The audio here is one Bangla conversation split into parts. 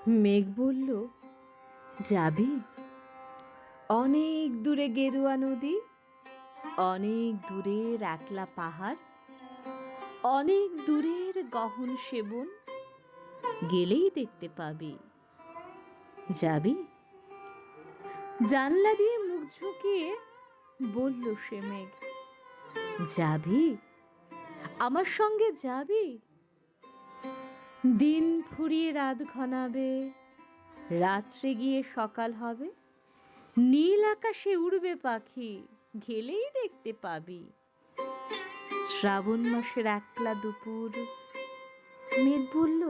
মেঘ বলল, যাবি? অনেক দূরে গেরুয়া নদী, অনেক দূরের একলা পাহাড়, অনেক দূরের গহন সেবন, গেলেই দেখতে পাবি। যাবি? জানলা দিয়ে মুখ ঝুঁকিয়ে বলল সে মেঘ, যাবি? আমার সঙ্গে যাবি? দিন ফুরিয়ে রাত ঘনাবে, রাত্রে গিয়ে সকাল হবে, নীল আকাশে উড়বে পাখি, গেলেই দেখতে পাবি। শ্রাবণ মাসের একলা দুপুর। মেঘ বলল,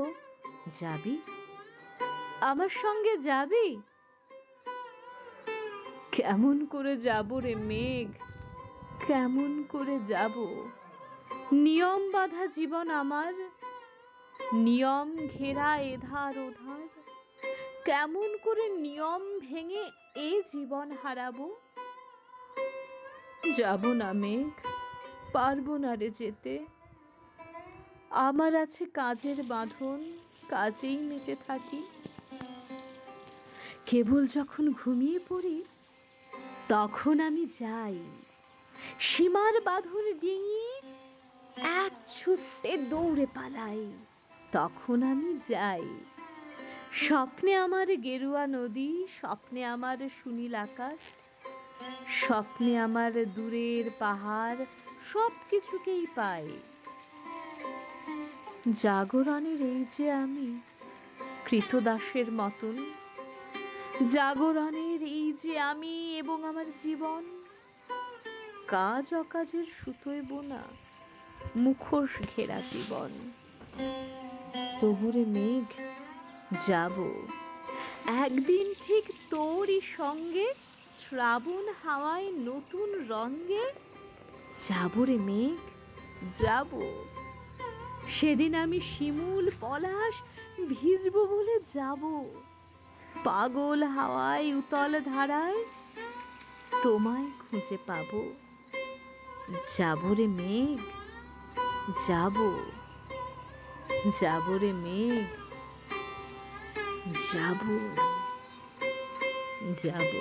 যাবি? আমার সঙ্গে যাবি? কেমন করে যাব রে মেঘ, কেমন করে যাব? নিয়ম বাঁধা জীবন আমার, নিয়ম ঘেরা এধার ওধার, কেমন করে নিয়ম ভেঙে এ জীবন হারাবো? যাব না মেঘ, পারবো না রে যেতে। আমার আছে কাজের বাঁধন, কাজেই মেতে থাকি। কেবল যখন ঘুমিয়ে পড়ি তখন আমি যাই, সীমার বাঁধন ডিঙিয়ে এক ছুটে দৌড়ে পালাই। তখন আমি যাই। স্বপ্নে আমার গেরুয়া নদী, স্বপ্নে আমার সুনীল আকাশ, স্বপ্নে আমার দূরের পাহাড়, সব কিছুকেই পাই। জাগরণের এই যে আমি কৃতদাসের মতন, জাগরণের এই যে আমি এবং আমার জীবন, কাজ অকাজের সুতোয় বোনা মুখোশ ঘেরা জীবন। তবুরে মেঘ, যাব একদিন ঠিক তোরই সঙ্গে, শ্রাবণ হাওয়ায় নতুন রঙ্গে। যাব রে মেঘ, যাব। সেদিন আমি শিমুল পলাশ ভিজবো বলে যাব, পাগল হাওয়ায় উতল ধারায় তোমায় খুঁজে পাবো। যাব রে মেঘ, যাব, যাব রে মেঘ, যাব, যাব।